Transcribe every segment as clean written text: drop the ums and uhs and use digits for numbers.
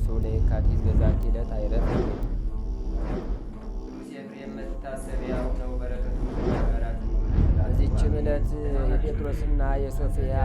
እርሱ ለየካቲት በዛቲ ዕለት አይረፍ። ቅዱስ ኤፍሬም መታሰቢያው ነው። በረከቱ በዚችም ዕለት የጴጥሮስና የሶፊያ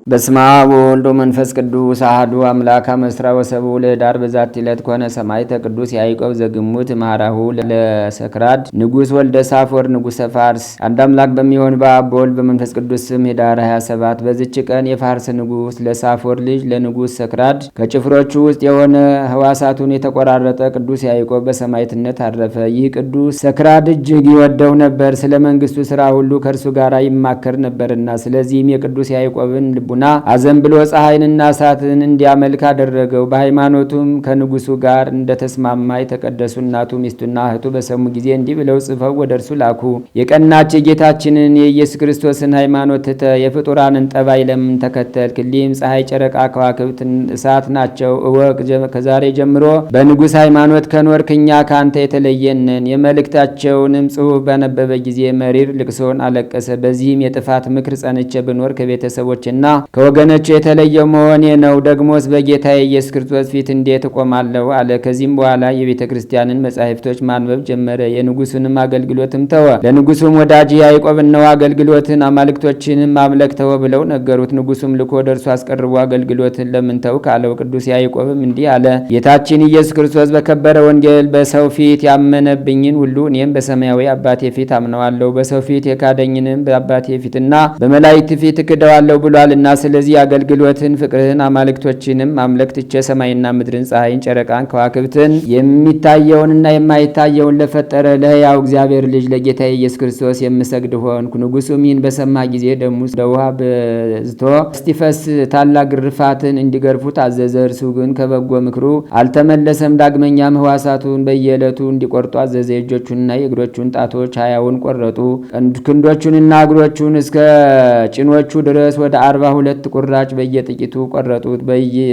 በስመ አብ ወወልድ ወመንፈስ ቅዱስ አሐዱ አምላክ አመስራ ወሰቡ ለኅዳር በዛቲ ዕለት ኮነ ሰማዕተ ቅዱስ ያዕቆብ ዘግሙት ማራሁ ለሰክራድ ንጉሥ ወልደ ሳፎር ንጉሠ ፋርስ። አንድ አምላክ በሚሆን በአብ በወልድ በመንፈስ ቅዱስ ስም ኅዳር 27 በዚች ቀን የፋርስ ንጉሥ ለሳፎር ልጅ ለንጉሥ ሰክራድ ከጭፍሮቹ ውስጥ የሆነ ሕዋሳቱን የተቆራረጠ ቅዱስ ያዕቆብ በሰማዕትነት አረፈ። ይህ ቅዱስ ሰክራድ እጅግ ይወደው ነበር፣ ስለ መንግሥቱ ሥራ ሁሉ ከእርሱ ጋር ይማከር ነበርና። ስለዚህም የቅዱስ ያዕቆብን ልቡና አዘንብሎ ፀሐይንና እሳትን እንዲያመልክ አደረገው። በሃይማኖቱም ከንጉሱ ጋር እንደተስማማ የተቀደሱ እናቱ ሚስቱና እህቱ በሰሙ ጊዜ እንዲህ ብለው ጽፈው ወደ እርሱ ላኩ። የቀናች የጌታችንን የኢየሱስ ክርስቶስን ሃይማኖት ትተህ የፍጡራንን ጠባይ ለምን ተከተልክ? እሊህም ፀሐይ፣ ጨረቃ፣ ከዋክብት እሳት ናቸው። እወቅ፣ ከዛሬ ጀምሮ በንጉሥ ሃይማኖት ከኖርክ እኛ ከአንተ የተለየንን። የመልእክታቸውንም ጽሑፍ ባነበበ ጊዜ መሪር ልቅሶን አለቀሰ። በዚህም የጥፋት ምክር ጸንቼ ብኖር ከቤተሰቦችና ከወገኖቹ የተለየው መሆኔ ነው። ደግሞስ በጌታ የኢየሱስ ክርስቶስ ፊት እንዴት እቆማለሁ አለ። ከዚህም በኋላ የቤተ ክርስቲያንን መጻሕፍቶች ማንበብ ጀመረ። የንጉሱንም አገልግሎትም ተወ። ለንጉሱም ወዳጅ ያዕቆብ እነሆ አገልግሎትን አማልክቶችንም ማምለክ ተወ ብለው ነገሩት። ንጉሱም ልኮ ወደ እርሱ አስቀርቦ አገልግሎትን ለምን ተውክ አለው። ቅዱስ ያዕቆብም እንዲህ አለ። ጌታችን ኢየሱስ ክርስቶስ በከበረ ወንጌል በሰው ፊት ያመነብኝን ሁሉ እኔም በሰማያዊ አባቴ ፊት አምነዋለሁ። በሰው ፊት የካደኝንም በአባቴ ፊትና በመላእክት ፊት እክደዋለሁ ብሏልና ስለዚህ አገልግሎትን፣ ፍቅርህን፣ አማልክቶችንም ማምለክ ትቼ ሰማይና ምድርን፣ ፀሐይን፣ ጨረቃን፣ ከዋክብትን የሚታየውንና የማይታየውን ለፈጠረ ለሕያው እግዚአብሔር ልጅ ለጌታ ኢየሱስ ክርስቶስ የምሰግድ ሆንኩ። ንጉሱም ይህን በሰማ ጊዜ ደሙ እንደ ውሃ በዝቶ እስቲፈስ ታላቅ ግርፋትን እንዲገርፉት አዘዘ። እርሱ ግን ከበጎ ምክሩ አልተመለሰም። ዳግመኛም ሕዋሳቱን በየዕለቱ እንዲቆርጡ አዘዘ። የእጆቹንና የእግሮቹን ጣቶች 20ውን ቆረጡ። ክንዶቹንና እግሮቹን እስከ ጭኖቹ ድረስ ወደ 42 ቁራጭ በየጥቂቱ ቆረጡት።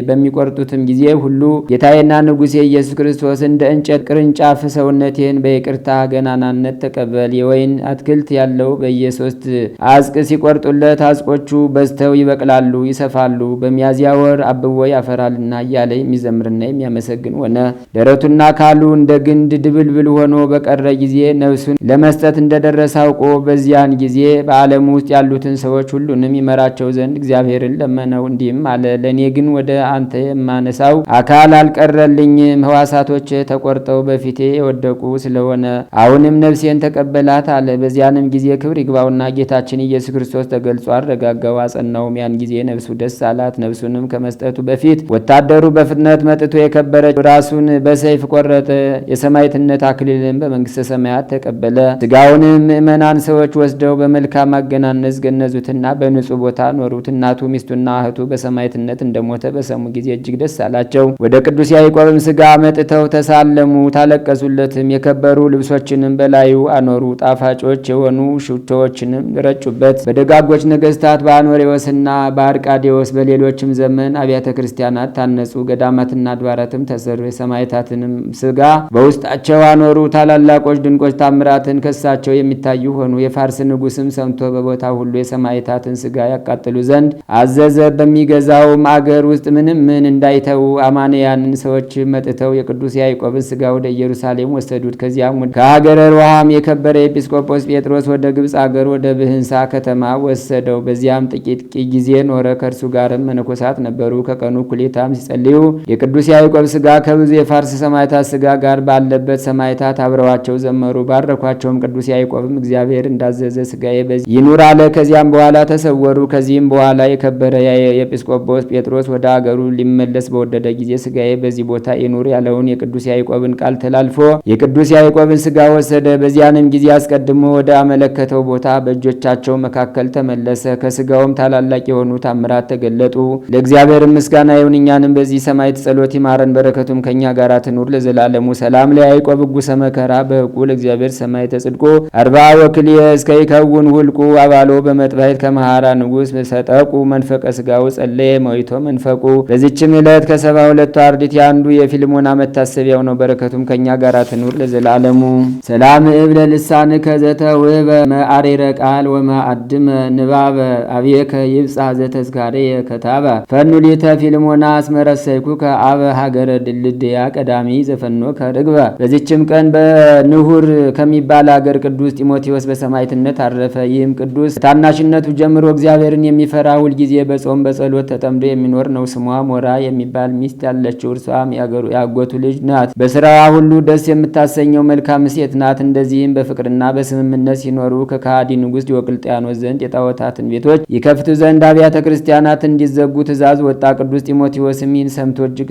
በሚቆርጡትም ጊዜ ሁሉ ጌታዬና ንጉሴ ኢየሱስ ክርስቶስ እንደ እንጨት ቅርንጫፍ ሰውነቴን በይቅርታ ገናናነት ተቀበል። የወይን አትክልት ያለው በየ3 አዝቅ ሲቆርጡለት አዝቆቹ በዝተው ይበቅላሉ፣ ይሰፋሉ፣ በሚያዝያ ወር አብቦ ያፈራልና እያለ የሚዘምርና የሚያመሰግን ሆነ። ደረቱና ካሉ እንደ ግንድ ድብልብል ሆኖ በቀረ ጊዜ ነፍሱን ለመስጠት እንደደረሰ አውቆ በዚያን ጊዜ በዓለም ውስጥ ያሉትን ሰዎች ሁሉንም ይመራቸው ዘንድ እግዚአብሔርን ለመነው። እንዲህም አለ። ለእኔ ግን ወደ አንተ የማነሳው አካል አልቀረልኝም። ሕዋሳቶች ተቆርጠው በፊቴ የወደቁ ስለሆነ አሁንም ነፍሴን ተቀበላት አለ። በዚያንም ጊዜ ክብር ይግባውና ጌታችን ኢየሱስ ክርስቶስ ተገልጾ አረጋጋው፣ አጸናውም። ያን ጊዜ ነፍሱ ደስ አላት። ነፍሱንም ከመስጠቱ በፊት ወታደሩ በፍጥነት መጥቶ የከበረች ራሱን በሰይፍ ቆረጠ። የሰማዕትነት አክሊልን በመንግስተ ሰማያት ተቀበለ። ስጋውንም ምእመናን ሰዎች ወስደው በመልካም አገናነዝ ገነዙትና በንጹህ ቦታ ኖሩት። እናቱ ሚስቱና እህቱ በሰማዕትነት እንደሞተ በሰሙ ጊዜ እጅግ ደስ አላቸው። ወደ ቅዱስ ያዕቆብም ስጋ መጥተው ተሳለሙ፣ ታለቀሱለትም። የከበሩ ልብሶችንም በላዩ አኖሩ፣ ጣፋጮች የሆኑ ሽቶዎችንም ረጩበት። በደጋጎች ነገስታት በአኖሬዎስና በአርቃዴዎስ በሌሎችም ዘመን አብያተ ክርስቲያናት ታነጹ፣ ገዳማትና አድባራትም ተሰሩ። የሰማዕታትንም ስጋ በውስጣቸው አኖሩ። ታላላቆች ድንቆች ታምራትን ከሳቸው የሚታዩ ሆኑ። የፋርስ ንጉስም ሰምቶ በቦታ ሁሉ የሰማዕታትን ስጋ ያቃጥሉ ዘንድ አዘዘ። በሚገዛውም አገር ውስጥ ምንም ምን እንዳይተዉ አማንያንን ሰዎች መጥተው የቅዱስ ያዕቆብን ስጋ ወደ ኢየሩሳሌም ወሰዱት። ከዚያም ከሀገረ ሮሃም የከበረ ኤጲስቆጶስ ጴጥሮስ ወደ ግብፅ አገር ወደ ብህንሳ ከተማ ወሰደው። በዚያም ጥቂት ጊዜ ኖረ። ከእርሱ ጋርም መነኮሳት ነበሩ። ከቀኑ ኩሌታም ሲጸልዩ የቅዱስ ያዕቆብ ስጋ ከብዙ የፋርስ ሰማዕታት ስጋ ጋር ባለበት ሰማዕታት አብረዋቸው ዘመሩ፣ ባረኳቸውም። ቅዱስ ያዕቆብም እግዚአብሔር እንዳዘዘ ስጋዬ በዚህ ይኑር አለ። ከዚያም በኋላ ተሰወሩ። ከዚህም በኋላ የከበረ የኤጲስቆጶስ ጴጥሮስ ወደ አገሩ ሊመለስ በወደደ ጊዜ ስጋዬ በዚህ ቦታ ይኑር ያለውን የቅዱስ ያዕቆብን ቃል ተላልፎ የቅዱስ ያዕቆብን ስጋ ወሰደ። በዚያንም ጊዜ አስቀድሞ ወደ አመለከተው ቦታ በእጆቻቸው መካከል ተመለሰ። ከስጋውም ታላላቅ የሆኑ ታምራት ተገለጡ። ለእግዚአብሔር ምስጋና ይሁን፣ እኛንም በዚህ ሰማዕት ጸሎት ይማረን፣ በረከቱም ከእኛ ጋር ትኑር ለዘላለሙ። ሰላም ለያዕቆብ እጉሰ መከራ በሕቁ ለእግዚአብሔር ሰማዕተ ጽድቁ 40 ወክልየ እስከ ይከውን ሁልቁ አባሎ በመጥባይት ከመሃራ ንጉሥ ሰጠቁ መንፈቁ መንፈቀ ስጋው ጸለየ መዊቶ መንፈቁ። በዚችም ዕለት ከ72ቱ አርድእት የአንዱ የፊልሞና መታሰቢያው ነው። በረከቱም ከእኛ ጋር ትኑር ለዘላለሙ። ሰላም እብ ለልሳን ከዘተውህበ መአሬረ ቃል ወማአድመ ንባበ አብየከ ይብጻ ዘተዝካሬየ ከታበ ፈኑ ሊተ ፊልሞና አስመረሰይኩ ከአበ ሀገረ ድልድያ ቀዳሚ ዘፈኖ ከርግበ። በዚችም ቀን በንሁር ከሚባል ሀገር ቅዱስ ጢሞቴዎስ በሰማዕትነት አረፈ። ይህም ቅዱስ ታናሽነቱ ጀምሮ እግዚአብሔርን የሚፈራ ሁልጊዜ በጾም በጸሎት ተጠምዶ የሚኖር ነው። ስሟ ሞራ የሚባል ሚስት ያለችው፣ እርሷም ያጎቱ ልጅ ናት። በስራዋ ሁሉ ደስ የምታሰኘው መልካም ሴት ናት። እንደዚህም በፍቅርና በስምምነት ሲኖሩ ከከሃዲ ንጉሥ ዲዮቅልጥያኖስ ዘንድ የጣዖታትን ቤቶች ይከፍቱ ዘንድ አብያተ ክርስቲያናት እንዲዘጉ ትእዛዝ ወጣ። ቅዱስ ጢሞቴዎስም ይህን ሰምቶ እጅግ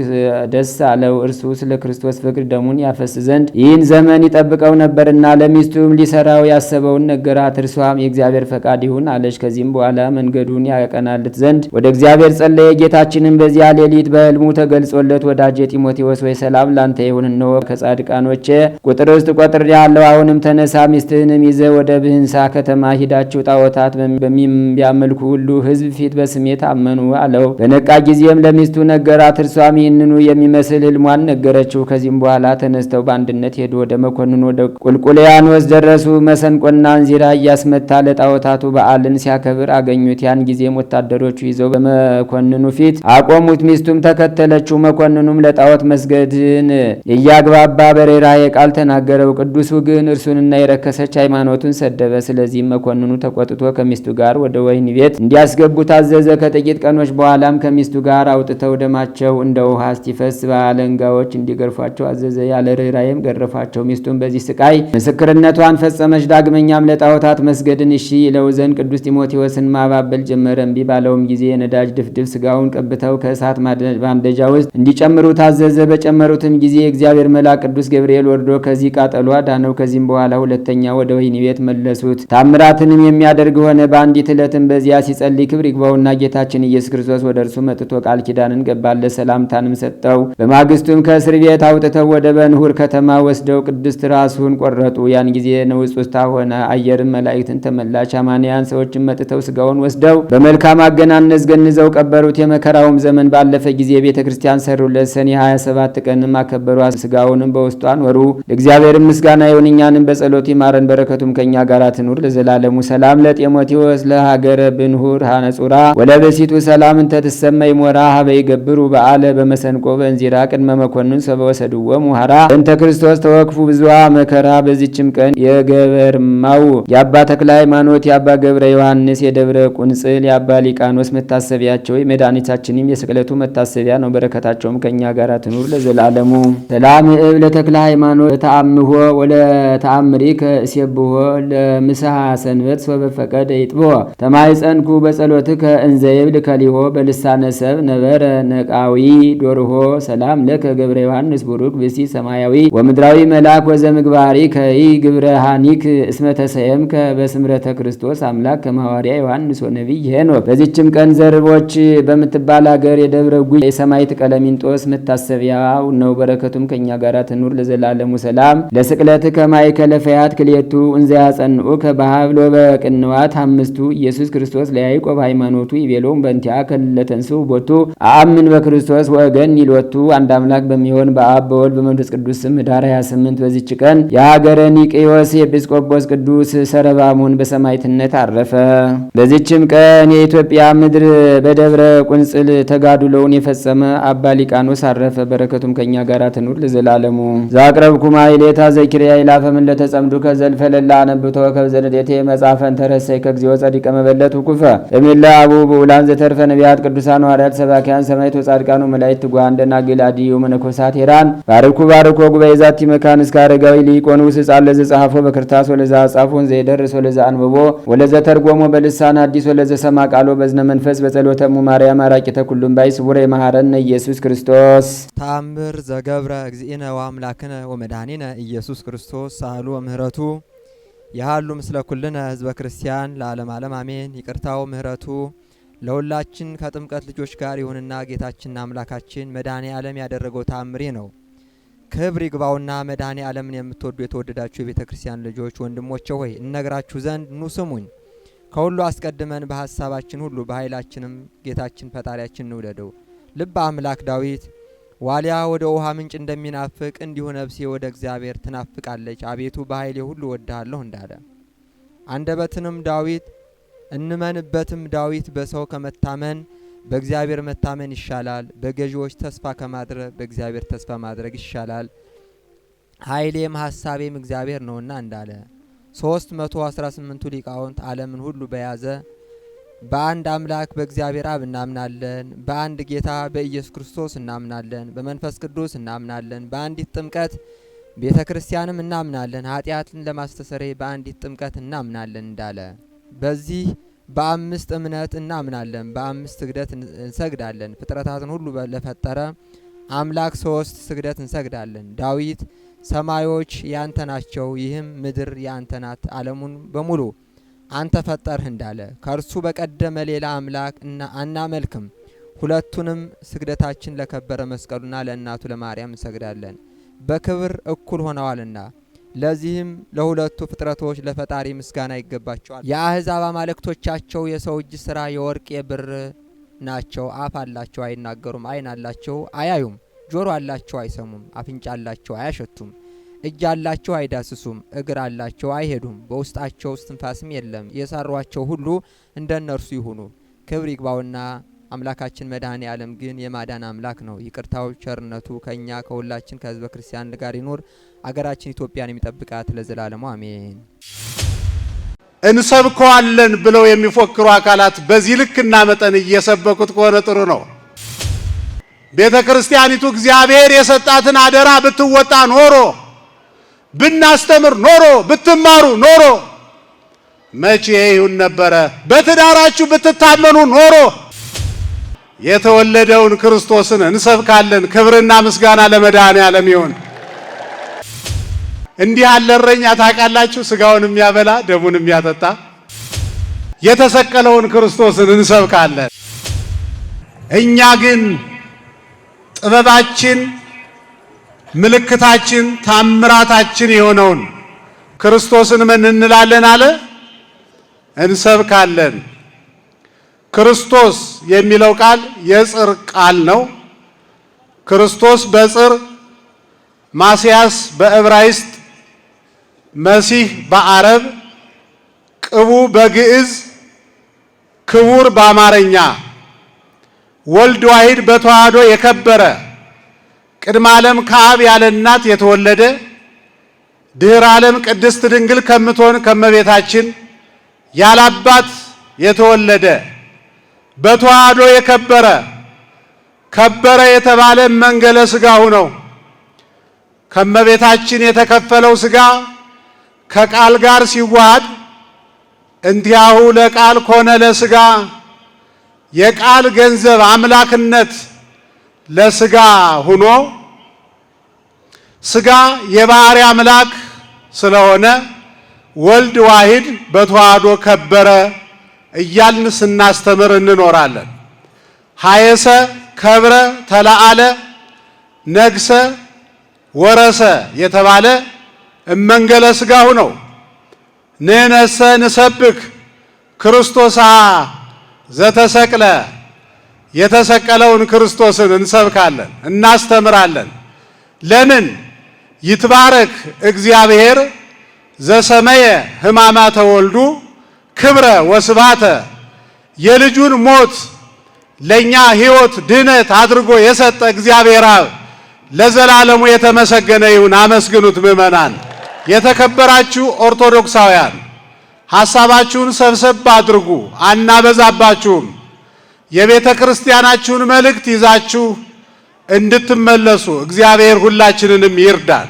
ደስ አለው። እርሱ ስለ ክርስቶስ ፍቅር ደሙን ያፈስ ዘንድ ይህን ዘመን ይጠብቀው ነበርና ለሚስቱም ሊሰራው ያሰበውን ነገራት። እርሷም የእግዚአብሔር ፈቃድ ይሁን አለች። ከዚህም በኋላ መንገዱን ያቀናልት ዘንድ ወደ እግዚአብሔር ጸለየ። ጌታችንም በዚያ ሌሊት በሕልሙ ተገልጾለት ወዳጄ ጢሞቴዎስ ወይ ሰላም ላንተ ይሁን፣ እነሆ ከጻድቃኖቼ ቁጥር ውስጥ ቆጥር ያለው። አሁንም ተነሳ፣ ሚስትህንም ይዘ ወደ ብህንሳ ከተማ ሂዳችሁ ጣዖታት በሚያመልኩ ሁሉ ሕዝብ ፊት በስሜ ታመኑ አለው። በነቃ ጊዜም ለሚስቱ ነገራት። እርሷም ይህንኑ የሚመስል ሕልሟን ነገረችው። ከዚህም በኋላ ተነስተው በአንድነት ሄዱ። ወደ መኮንኑ ወደ ቁልቁልያኖስ ደረሱ። መሰንቆና እንዚራ እያስመታ ለጣዖታቱ በዓልን ሲያከብር አገኙት። ያን ጊዜም ወታደሮቹ ይዘው በመኮንኑ ፊት አቆሙት። ሚስቱም ተከተለችው። መኮንኑም ለጣዖት መስገድን እያግባባ በርኅራኄ ቃል ተናገረው። ቅዱሱ ግን እርሱንና የረከሰች ሃይማኖቱን ሰደበ። ስለዚህም መኮንኑ ተቆጥቶ ከሚስቱ ጋር ወደ ወህኒ ቤት እንዲያስገቡ ታዘዘ። ከጥቂት ቀኖች በኋላም ከሚስቱ ጋር አውጥተው ደማቸው እንደ ውሃ እስቲፈስ በአለንጋዎች እንዲገርፏቸው አዘዘ። ያለ ርኅራኄም ገረፏቸው። ሚስቱም በዚህ ስቃይ ምስክርነቷን ፈጸመች። ዳግመኛም ለጣዖታት መስገድን እሺ ይለው ዘንድ ቅዱስ ጢሞቴዎስን ማባበል ጀመረ። እምቢ ባለውም ጊዜ የነዳጅ ድፍድፍ ስጋውን ቀብተው ከእሳት ማንደጃ ውስጥ እንዲጨምሩ ታዘዘ። በጨመሩትም ጊዜ የእግዚአብሔር መልአክ ቅዱስ ገብርኤል ወርዶ ከዚህ ቃጠሎ አዳነው። ከዚህም በኋላ ሁለተኛ ወደ ወህኒ ቤት መለሱት። ታምራትንም የሚያደርግ ሆነ። በአንዲት ዕለትም በዚያ ሲጸልይ ክብር ይግባውና ጌታችን ኢየሱስ ክርስቶስ ወደ እርሱ መጥቶ ቃል ኪዳንን ገባለት፣ ሰላምታንም ሰጠው። በማግስቱም ከእስር ቤት አውጥተው ወደ በንሁር ከተማ ወስደው ቅድስት ራሱን ቆረጡ። ያን ጊዜ ንውጽውጽታ ሆነ፣ አየርም መላእክትን ተመላች። አማንያን ሰዎችም መጥተው ስጋውን ወስደው በመልካም አገናነዝ ገንዘው ቀበሩት። የመከራውም ዘመን ባለፈ ጊዜ ቤተ ክርስቲያን ሰሩለት። ሰኔ 27 ቀንም አከበሩ። ስጋውንም በውስጡ አኖሩ። ለእግዚአብሔር ምስጋና ይሁን፣ እኛንም በጸሎቱ ይማረን፣ በረከቱም ከእኛ ጋር ትኑር ለዘላለሙ። ሰላም ለጢሞቴዎስ ለሀገረ ብንሁር ሀነጹራ ወለበሲቱ ሰላም እንተ ትሰመይ ሞራ ሀበይ ገብሩ በአለ በመሰንቆ በእንዚራ ቅድመ መኮንን ሰበወሰድዎ ሙሃራ እንተ ክርስቶስ ተወክፉ ብዙሃ መከራ። በዚችም ቀን የገበርማው የአባ ተክለ ሃይማኖት፣ የአባ ገብረ ዮሐንስ፣ የደብረ ቁንጽል፣ የአባ ሊቃኖስ መታሰቢያቸው የመድኃኒታችንም የስቅለቱ መታሰቢያ ነው። በረከታቸውም ከእኛ ጋር ትኑር ለዘላለሙ። ሰላም እብ ለተክለ ሃይማኖት ተአምሆ ወለተአምሪ ከእሴብሆ ለምስሐ ሰንበት ሶበፈቀደ ይጥቦ ተማይጸንኩ በጸሎትከ እንዘይብል ከሊሆ በልሳነ ሰብ ነበረ ነቃዊ ዶርሆ ሰላም ለከ ገብረ ዮሐንስ ቡሩክ ብሲ ሰማያዊ ወምድራዊ መልአክ ወዘምግባሪ ከይ ግብረ ሃኒክ እስመተሰየምከ በስምረተ ክርስቶስ አምላክ ከማዋርያ ዮሐንስ ወነቢይ ሄኖክ። በዚችም ቀን ዘርቦች በምትባል ሀገር የደብረ ጉይ የሰማዕት ቀለሚንጦስ መታሰቢያው ነው። በረከቱም ከእኛ ጋር ትኑር ለዘላለሙ። ሰላም ለስቅለትከ ማእከለ ፈያት ክልኤቱ እንዘ ያጸንዑ ከባህብሎ በቅንዋት አምስቱ ኢየሱስ ክርስቶስ ለያዕቆብ ሃይማኖቱ ይቤሎም በእንቲአ ከለተንሱ ቦቱ አምን በክርስቶስ ወገን ይሎቱ። አንድ አምላክ በሚሆን በአብ በወልድ በመንፈስ ቅዱስ ስም ኅዳር 28 በዚች ቀን የሀገረ ኒቅዮስ ኤጲስቆጶስ ቅዱስ ሰረባሞን በሰማዕትነት አረፈ። በዚችም ቀን የኢትዮጵያ ምድር በደብረ ቁንጽል ተጋድሎውን የፈጸመ አባ ሊቃኖስ አረፈ። በረከቱም ከእኛ ጋር ትኑር ለዘላለሙ። ዛቅረብኩማ ኢሌታ ዘኪርያ ይላፈምን ለተጸምዱ ከዘልፈለላ አነብቶ ከብዘልዴቴ መጻፈን ተረሰይ ከግዚኦ ጸዲቀ መበለት ኩፈ እሚላ አቡ ብኡላን ዘተርፈ ነቢያት ቅዱሳን ሐዋርያት ሰባኪያን ሰማዕት ወጻድቃኑ መላእክት ጓን ደናግል አድዩ መነኮሳት ሄራን ባርኩ ባርኮ ጉባኤ ዛቲ መካን እስከ አረጋዊ ሊቆን ውስጻን ለዘ ጻፎ በክርታስ ወለዛ ጻፎን ዘይደርስ ወለዛ አንብቦ ወለዘ ተርጎሞ በልሳን አዲስ ወለዘ ሰማ ቃሎ በዝነ መንፈስ በጸሎተሙ ማርያም አራቂተ ኩሉም ባይ ስቡረ ይመሃረነ ኢየሱስ ክርስቶስ። ተአምር ዘገብረ እግዚእነ ወአምላክነ ወመድኃኒነ ኢየሱስ ክርስቶስ ሳህሉ ወምህረቱ ያሃሉ ምስለ ኩልነ ህዝበ ክርስቲያን ለዓለም ዓለም አሜን። ይቅርታው ምህረቱ ለሁላችን ከጥምቀት ልጆች ጋር ይሁንና ጌታችንና አምላካችን መድኃኔ ዓለም ያደረገው ተአምሬ ነው። ክብር ይግባውና መድኃኔ ዓለምን የምትወዱ የተወደዳችሁ የቤተ ክርስቲያን ልጆች ወንድሞቼ ሆይ እነግራችሁ ዘንድ ኑ ስሙኝ። ከሁሉ አስቀድመን በሐሳባችን ሁሉ በኃይላችንም ጌታችን ፈጣሪያችን እንውደደው። ልበ አምላክ ዳዊት ዋሊያ ወደ ውሃ ምንጭ እንደሚናፍቅ እንዲሁ ነፍሴ ወደ እግዚአብሔር ትናፍቃለች፣ አቤቱ በኃይሌ ሁሉ ወድሃለሁ እንዳለ። አንደበትንም ዳዊት እንመንበትም ዳዊት በሰው ከመታመን በእግዚአብሔር መታመን ይሻላል፣ በገዢዎች ተስፋ ከማድረግ በእግዚአብሔር ተስፋ ማድረግ ይሻላል፣ ኃይሌም ሐሳቤም እግዚአብሔር ነውና እንዳለ። 318ቱ ሊቃውንት ዓለምን ሁሉ በያዘ በአንድ አምላክ በእግዚአብሔር አብ እናምናለን፣ በአንድ ጌታ በኢየሱስ ክርስቶስ እናምናለን፣ በመንፈስ ቅዱስ እናምናለን፣ በአንዲት ጥምቀት ቤተ ክርስቲያንም እናምናለን፣ ኃጢአትን ለማስተሰረይ በአንዲት ጥምቀት እናምናለን እንዳለ። በዚህ በአምስት እምነት እናምናለን፣ በአምስት ስግደት እንሰግዳለን። ፍጥረታትን ሁሉ ለፈጠረ አምላክ 3 ስግደት እንሰግዳለን። ዳዊት ሰማዮች ያንተ ናቸው፣ ይህም ምድር ያንተ ናት፣ ዓለሙን በሙሉ አንተ ፈጠርህ እንዳለ። ከእርሱ በቀደመ ሌላ አምላክ አናመልክም። ሁለቱንም ስግደታችን ለከበረ መስቀሉና ለእናቱ ለማርያም እንሰግዳለን፣ በክብር እኩል ሆነዋልና። ለዚህም ለሁለቱ ፍጥረቶች ለፈጣሪ ምስጋና ይገባቸዋል። የአሕዛብ አማልክቶቻቸው የሰው እጅ ስራ የወርቅ የብር ናቸው። አፍ አላቸው አይናገሩም፣ ዓይን አላቸው አያዩም፣ ጆሮ አላቸው አይሰሙም፣ አፍንጫ አላቸው አያሸቱም፣ እጅ አላቸው አይዳስሱም፣ እግር አላቸው አይሄዱም፣ በውስጣቸው እስትንፋስም የለም። የሰሯቸው ሁሉ እንደነርሱ ይሁኑ። ክብር ይግባውና አምላካችን መድኃኔ ዓለም ግን የማዳን አምላክ ነው። ይቅርታው ቸርነቱ ከእኛ ከሁላችን ከሕዝበ ክርስቲያን ጋር ይኑር። አገራችን ኢትዮጵያን የሚጠብቃት ለዘላለሙ አሜን። እንሰብከዋለን ብለው የሚፎክሩ አካላት በዚህ ልክና መጠን እየሰበኩት ከሆነ ጥሩ ነው። ቤተ ክርስቲያኒቱ እግዚአብሔር የሰጣትን አደራ ብትወጣ ኖሮ፣ ብናስተምር ኖሮ፣ ብትማሩ ኖሮ መቼ ይሁን ነበረ። በትዳራችሁ ብትታመኑ ኖሮ የተወለደውን ክርስቶስን እንሰብካለን። ክብርና ምስጋና ለመድኃኔዓለም ይሁን። እንዲህ ያለ እረኛ ታውቃላችሁ? ስጋውን የሚያበላ ደሙን የሚያጠጣ የተሰቀለውን ክርስቶስን እንሰብካለን። እኛ ግን ጥበባችን፣ ምልክታችን፣ ታምራታችን የሆነውን ክርስቶስን ምን እንላለን አለ? እንሰብካለን። ክርስቶስ የሚለው ቃል የጽር ቃል ነው። ክርስቶስ በጽር፣ ማስያስ በዕብራይስጥ፣ መሲህ በአረብ፣ ቅቡ በግዕዝ፣ ክቡር በአማርኛ፣ ወልድ ዋሂድ በተዋህዶ የከበረ ቅድመ ዓለም ከአብ ያለ እናት የተወለደ ድህረ ዓለም ቅድስት ድንግል ከምትሆን ከመቤታችን ያለ አባት የተወለደ በተዋህዶ የከበረ ከበረ የተባለ መንገለ ሥጋው ነው። ከመቤታችን የተከፈለው ሥጋ ከቃል ጋር ሲዋሃድ እንቲያሁ ለቃል ኮነ ለሥጋ፣ የቃል ገንዘብ አምላክነት ለሥጋ ሆኖ ሥጋ የባህሪ አምላክ ስለሆነ ወልድ ዋሂድ በተዋህዶ ከበረ እያልን ስናስተምር እንኖራለን። ሀየሰ ከብረ ተለአለ ነግሰ ወረሰ የተባለ እመንገለ ሥጋው ነው። ንሕነሰ ንሰብክ ክርስቶሳ ዘተሰቅለ፣ የተሰቀለውን ክርስቶስን እንሰብካለን፣ እናስተምራለን። ለምን? ይትባረክ እግዚአብሔር ዘሰመየ ሕማማተ ወልዱ ክብረ ወስባተ፣ የልጁን ሞት ለኛ ሕይወት ድህነት አድርጎ የሰጠ እግዚአብሔር አብ ለዘላለሙ የተመሰገነ ይሁን። አመስግኑት ምእመናን። የተከበራችሁ ኦርቶዶክሳውያን ሐሳባችሁን ሰብሰብ አድርጉ፣ አናበዛባችሁም። የቤተ ክርስቲያናችሁን መልእክት ይዛችሁ እንድትመለሱ እግዚአብሔር ሁላችንንም ይርዳን።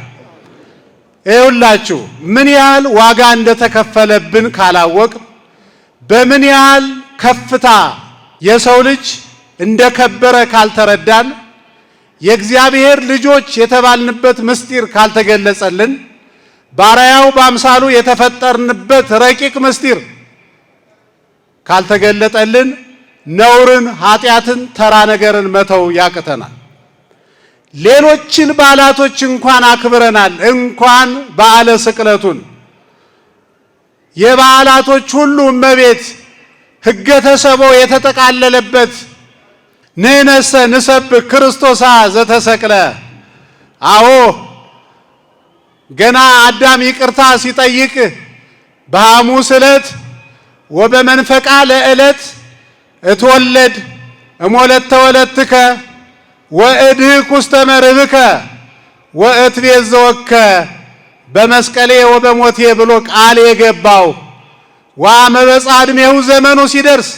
ይሁላችሁ ምን ያህል ዋጋ እንደተከፈለብን ካላወቅ፣ በምን ያህል ከፍታ የሰው ልጅ እንደከበረ ካልተረዳን፣ የእግዚአብሔር ልጆች የተባልንበት ምስጢር ካልተገለጸልን፣ ባሪያው በአምሳሉ የተፈጠርንበት ረቂቅ ምስጢር ካልተገለጠልን፣ ነውርን፣ ኃጢአትን፣ ተራ ነገርን መተው ያቅተናል። ሌሎችን በዓላቶች እንኳን አክብረናል፣ እንኳን በዓለ ስቅለቱን የበዓላቶች ሁሉ እመቤት ሕገ ተሰቦ የተጠቃለለበት ንሕነሰ ንሰብክ ክርስቶሳ ዘተሰቅለ። አዎ ገና አዳም ይቅርታ ሲጠይቅ በሐሙስ ዕለት ወበመንፈቃ ለዕለት እትወለድ እሞለተ ወለትከ ወእድኅ ውስተ መርብከ ወእትቤዘወከ በመስቀሌ ወበሞቴ ብሎ ቃል የገባው ወአመበጽ ዕድሜሁ ዘመኑ ሲደርስ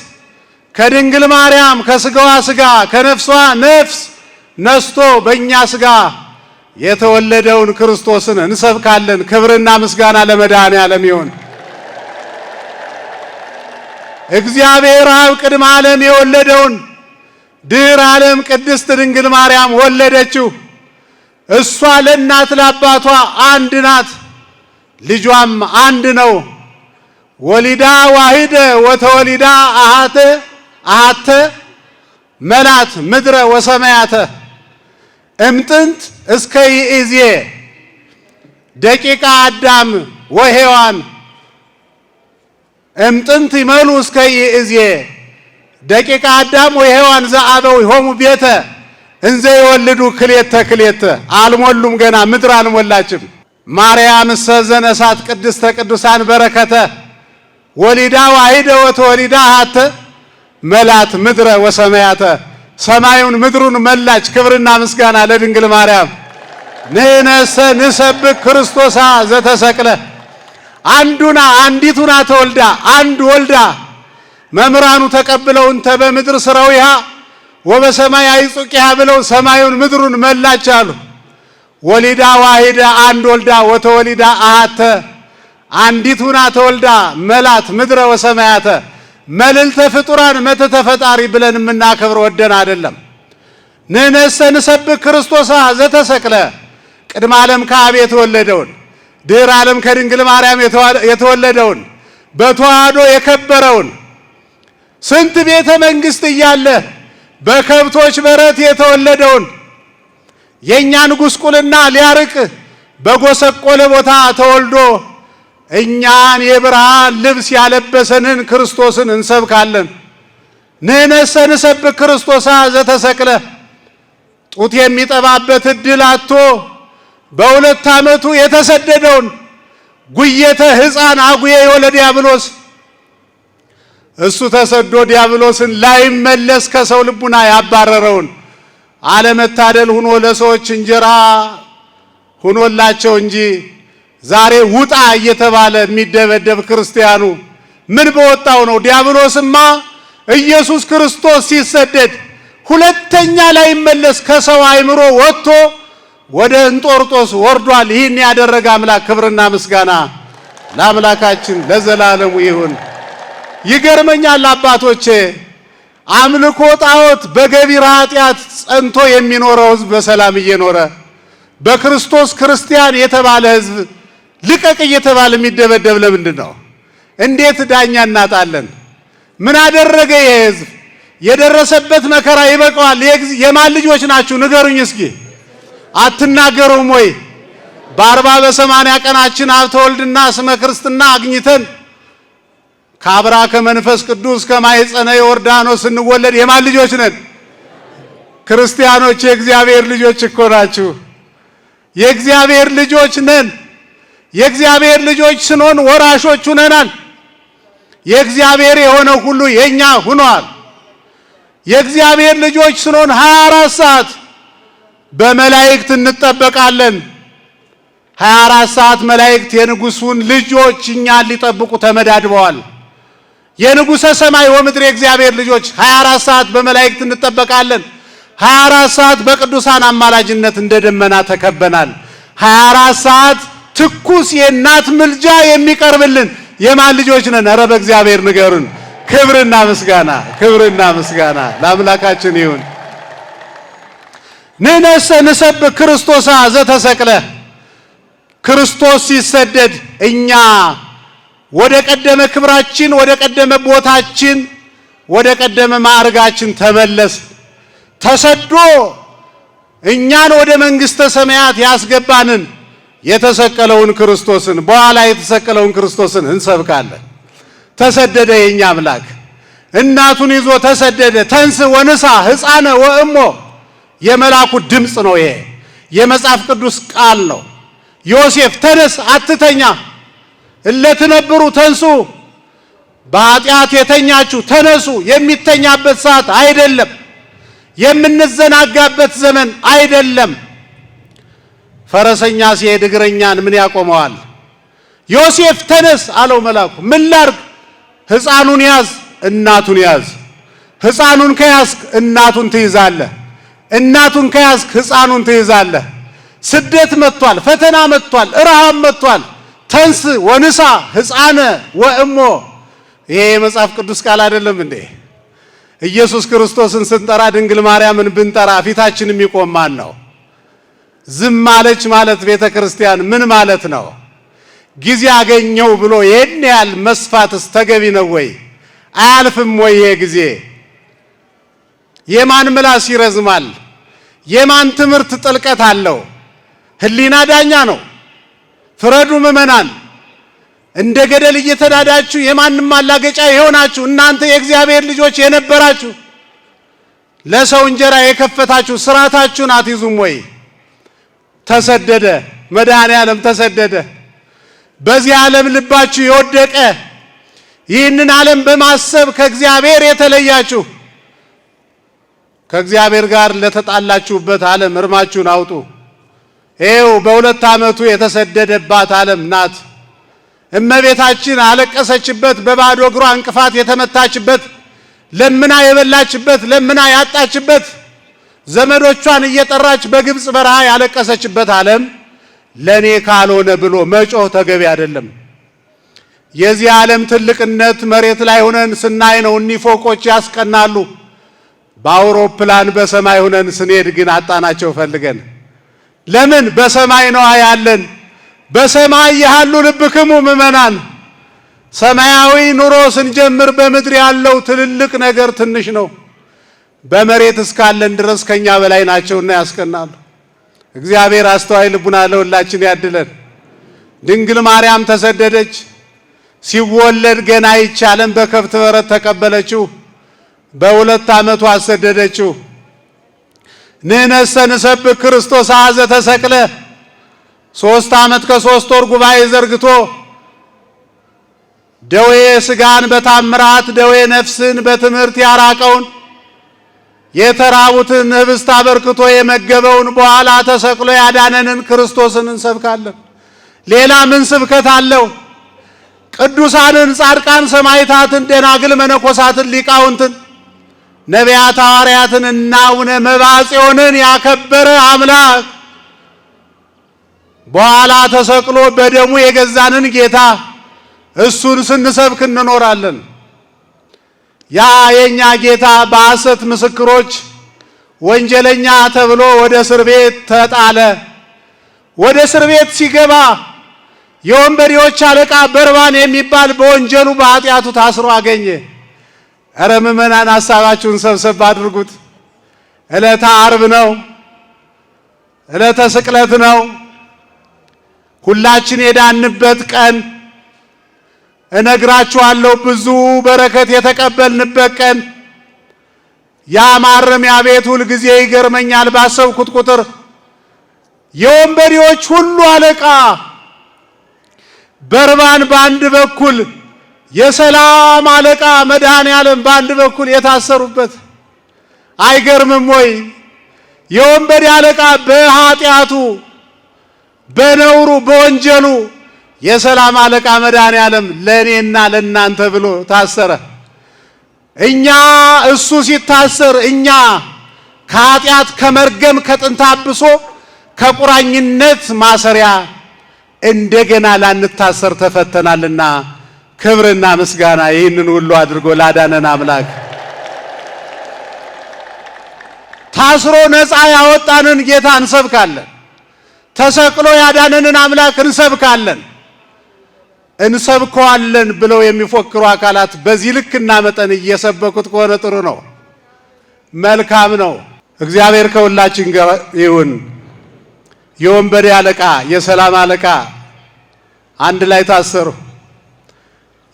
ከድንግል ማርያም ከስጋዋ ስጋ ከነፍሷ ነፍስ ነስቶ በእኛ ስጋ የተወለደውን ክርስቶስን እንሰብካለን። ክብርና ምስጋና ለመድኃኔዓለም ይሁን። እግዚአብሔር አብ ቅድመ ዓለም የወለደውን ድኅረ ዓለም ቅድስት ድንግል ማርያም ወለደችው። እሷ ለእናት ለአባቷ አንድ ናት፣ ልጇም አንድ ነው። ወሊዳ ዋሂደ ወተወሊዳ አሃተ መላት ምድረ ወሰማያተ እምጥንት እስከ ይእዜ ደቂቃ አዳም ወሔዋን እምጥንት ይመሉ እስከ ይእዜ ደቂቃ አዳም ወሔዋን ዘአበው ይሆሙ ቤተ እንዘ ይወልዱ ክሌተ ክሌተ። አልሞሉም፣ ገና ምድር አልሞላችም። ማርያም ሰዘነሳት ቅድስተ ቅዱሳን በረከተ ወሊዳ ዋሂደ ወተወሊዳ አሃተ መላት ምድረ ወሰማያተ። ሰማዩን ምድሩን መላች። ክብርና ምስጋና ለድንግል ማርያም። ንሕነሰ ንሰብክ ክርስቶሳ ዘተሰቅለ። አንዲቱና ተወልዳ አንድ ወልዳ መምህራኑ ተቀብለው እንተ በምድር ስራዊሃ ወበሰማይ አይጹቂሃ ብለው ሰማዩን ምድሩን መላች አሉ። ወሊዳ ዋሂደ አንድ ወልዳ ወተወሊዳ አሃተ አንዲቱና ተወልዳ መላት ምድረ ወሰማያተ። መልዕልተ ፍጡራን መተተ ፈጣሪ ብለን የምናከብር ወደን አይደለም። ንሕነሰ ንሰብክ ክርስቶሳ ዘተሰቅለ። ቅድመ ዓለም ከአብ የተወለደውን ድኅረ ዓለም ከድንግል ማርያም የተወለደውን በተዋህዶ የከበረውን ስንት ቤተ መንግሥት እያለ በከብቶች በረት የተወለደውን የእኛን ጉስቁልና ሊያርቅ በጎሰቆለ ቦታ ተወልዶ እኛን የብርሃን ልብስ ያለበሰንን ክርስቶስን እንሰብካለን። ንሕነሰ ንሰብክ ክርስቶሳ ዘተሰቅለ። ጡት የሚጠባበት ዕድል አጥቶ በ2 ዓመቱ የተሰደደውን ጉየተ ሕፃን አጉየ የወለ ዲያብሎስ እሱ ተሰዶ ዲያብሎስን ላይመለስ ከሰው ልቡና ያባረረውን አለመታደል ሆኖ ለሰዎች እንጀራ ሆኖላቸው እንጂ ዛሬ ውጣ እየተባለ የሚደበደብ ክርስቲያኑ ምን በወጣው ነው? ዲያብሎስማ ኢየሱስ ክርስቶስ ሲሰደድ ሁለተኛ ላይመለስ ከሰው አእምሮ ወጥቶ ወደ እንጦርጦስ ወርዷል። ይህን ያደረገ አምላክ ክብርና ምስጋና ለአምላካችን ለዘላለሙ ይሁን። ይገርመኛል አባቶቼ፣ አምልኮ ጣዖት በገቢረ ኃጢአት ጸንቶ የሚኖረው ሕዝብ በሰላም እየኖረ በክርስቶስ ክርስቲያን የተባለ ሕዝብ ልቀቅ እየተባለ የሚደበደብ ለምንድን ነው? እንዴት ዳኛ እናጣለን? ምን አደረገ ይሄ ሕዝብ? የደረሰበት መከራ ይበቃዋል። የማን ልጆች ናችሁ ንገሩኝ እስኪ። አትናገሩም ወይ? በ40 በ80 ቀናችን ሀብተ ወልድና ስመ ክርስትና አግኝተን ከአብራ ከመንፈስ ቅዱስ ከማኅፀነ ዮርዳኖስ ስንወለድ የማን ልጆች ነን? ክርስቲያኖች የእግዚአብሔር ልጆች እኮ ናችሁ። የእግዚአብሔር ልጆች ነን። የእግዚአብሔር ልጆች ስንሆን ወራሾች ሆነናል። የእግዚአብሔር የሆነው ሁሉ የኛ ሆኗል። የእግዚአብሔር ልጆች ስንሆን 24 ሰዓት በመላእክት እንጠበቃለን። 24 ሰዓት መላእክት የንጉሱን ልጆች እኛን ሊጠብቁ ተመዳድበዋል። የንጉሠ ሰማይ ወምድር የእግዚአብሔር ልጆች 24 ሰዓት በመላእክት እንጠበቃለን። 24 ሰዓት በቅዱሳን አማላጅነት እንደ ደመና ተከበናል። 24 ሰዓት ትኩስ የእናት ምልጃ የሚቀርብልን የማን ልጆች ነን? ኧረ በእግዚአብሔር ንገሩን። ክብርና ምስጋና ለአምላካችን ይሁን። ንሕነሰ ንሰብክ ክርስቶሳ ዘተሰቅለ። ክርስቶስ ሲሰደድ እኛ ወደ ቀደመ ክብራችን፣ ወደ ቀደመ ቦታችን፣ ወደ ቀደመ ማዕርጋችን ተመለስ። ተሰዶ እኛን ወደ መንግሥተ ሰማያት ያስገባንን የተሰቀለውን ክርስቶስን በኋላ የተሰቀለውን ክርስቶስን እንሰብካለን። ተሰደደ የኛ አምላክ እናቱን ይዞ ተሰደደ። ተንስ ወንሳ ሕፃነ ወእሞ የመላኩ ድምፅ ነው። ይሄ የመጽሐፍ ቅዱስ ቃል ነው። ዮሴፍ ተነስ አትተኛ፣ እለትነብሩ ተንሱ፣ በኃጢአት የተኛችሁ ተነሱ። የሚተኛበት ሰዓት አይደለም፣ የምንዘናጋበት ዘመን አይደለም። ፈረሰኛ ሲሄድ እግረኛን ምን ያቆመዋል? ዮሴፍ ተነስ አለው መልአኩ። ምን ላርግ? ሕፃኑን ያዝ፣ እናቱን ያዝ። ሕፃኑን ከያዝክ እናቱን ትይዛለህ፣ እናቱን ከያዝክ ሕፃኑን ትይዛለህ። ስደት መጥቷል፣ ፈተና መጥቷል፣ ረሃብ መጥቷል። ተንስ ወንሳ ሕፃነ ወእሞ ይሄ የመጽሐፍ ቅዱስ ቃል አይደለም እንዴ? ኢየሱስ ክርስቶስን ስንጠራ ድንግል ማርያምን ብንጠራ ፊታችን የሚቆም ማን ነው? ዝም አለች ማለት ቤተ ክርስቲያን ምን ማለት ነው? ጊዜ አገኘው ብሎ ይሄን ያህል መስፋትስ ተገቢ ነው ወይ? አያልፍም ወይ ይሄ ጊዜ? የማን ምላስ ይረዝማል? የማን ትምህርት ጥልቀት አለው? ህሊና ዳኛ ነው። ፍረዱ ምእመናን። እንደ ገደል እየተዳዳችሁ የማንም ማላገጫ የሆናችሁ እናንተ የእግዚአብሔር ልጆች የነበራችሁ ለሰው እንጀራ የከፈታችሁ ስራታችሁን አትይዙም ወይ? ተሰደደ መድኃኔ ዓለም ተሰደደ። በዚህ ዓለም ልባችሁ የወደቀ ይህንን ዓለም በማሰብ ከእግዚአብሔር የተለያችሁ ከእግዚአብሔር ጋር ለተጣላችሁበት ዓለም እርማችሁን አውጡ። ይኸው በ2 ዓመቱ የተሰደደባት ዓለም ናት። እመቤታችን አለቀሰችበት፣ በባዶ እግሯ እንቅፋት የተመታችበት፣ ለምና የበላችበት፣ ለምና ያጣችበት፣ ዘመዶቿን እየጠራች በግብፅ በረሃ ያለቀሰችበት ዓለም ለኔ ካልሆነ ብሎ መጮህ ተገቢ አይደለም። የዚህ ዓለም ትልቅነት መሬት ላይ ሆነን ስናይ ነው። እኒህ ፎቆች ያስቀናሉ። በአውሮፕላን በሰማይ ሆነን ስንሄድ ግን አጣናቸው ፈልገን። ለምን? በሰማይ ነው ያለን። በሰማይ ያሉ ልብክሙ ምእመናን። ሰማያዊ ኑሮ ስንጀምር በምድር ያለው ትልልቅ ነገር ትንሽ ነው። በመሬት እስካለን ድረስ ከኛ በላይ ናቸውና ያስቀናሉ። እግዚአብሔር አስተዋይ ልቡና ለሁላችን ያድለን። ድንግል ማርያም ተሰደደች። ሲወለድ ገና ይቻለን በከብት በረት ተቀበለችው። በ2 ዓመቱ አሰደደችው። ንሕነሰ ንሰብክ ክርስቶስ አዘ ተሰቅለ 3 ዓመት ከ3 ወር ጉባኤ ዘርግቶ ደዌ ሥጋን በታምራት ደዌ ነፍስን በትምህርት ያራቀውን የተራቡትን ህብስት አበርክቶ የመገበውን በኋላ ተሰቅሎ ያዳነንን ክርስቶስን እንሰብካለን። ሌላ ምን ስብከት አለው? ቅዱሳንን፣ ጻድቃን፣ ሰማዕታትን፣ ደናግል፣ መነኮሳትን፣ ሊቃውንትን፣ ነቢያት፣ ሐዋርያትን እና አቡነ መብዓ ጽዮንን ያከበረ አምላክ በኋላ ተሰቅሎ በደሙ የገዛንን ጌታ እሱን ስንሰብክ እንኖራለን። ያ የኛ ጌታ በሐሰት ምስክሮች ወንጀለኛ ተብሎ ወደ እስር ቤት ተጣለ። ወደ እስር ቤት ሲገባ የወንበዴዎች አለቃ በርባን የሚባል በወንጀሉ በኃጢአቱ ታስሮ አገኘ። እረ ምእመናን ሐሳባችሁን ሰብሰብ አድርጉት። ዕለተ ዓርብ ነው። ዕለተ ስቅለት ነው። ሁላችን የዳንበት ቀን እነግራችኋለሁ። ብዙ በረከት የተቀበልንበት ቀን። ያ ማረሚያ ቤት ሁል ጊዜ ይገርመኛል ባሰብኩት ቁጥር። የወንበዴዎች ሁሉ አለቃ በርባን በአንድ በኩል፣ የሰላም አለቃ መድኃኔ ዓለም በአንድ በኩል የታሰሩበት አይገርምም ወይ? የወንበዴ አለቃ በኃጢአቱ በነውሩ በወንጀሉ፣ የሰላም አለቃ መድኃኔ ዓለም ለእኔና ለእናንተ ብሎ ታሰረ። እኛ እሱ ሲታሰር እኛ ከኃጢአት ከመርገም ከጥንተ አብሶ ከቁራኝነት ማሰሪያ እንደገና ላንታሰር ተፈተናልና ክብርና ምስጋና ይህንን ሁሉ አድርጎ ላዳነን አምላክ ታስሮ ነፃ ያወጣንን ጌታ እንሰብካለን። ተሰቅሎ ያዳነንን አምላክ እንሰብካለን። እንሰብከዋለን ብለው የሚፎክሩ አካላት በዚህ ልክና መጠን እየሰበኩት ከሆነ ጥሩ ነው፣ መልካም ነው። እግዚአብሔር ከሁላችን ጋር ይሁን። የወንበዴ አለቃ የሰላም አለቃ አንድ ላይ ታሰሩ።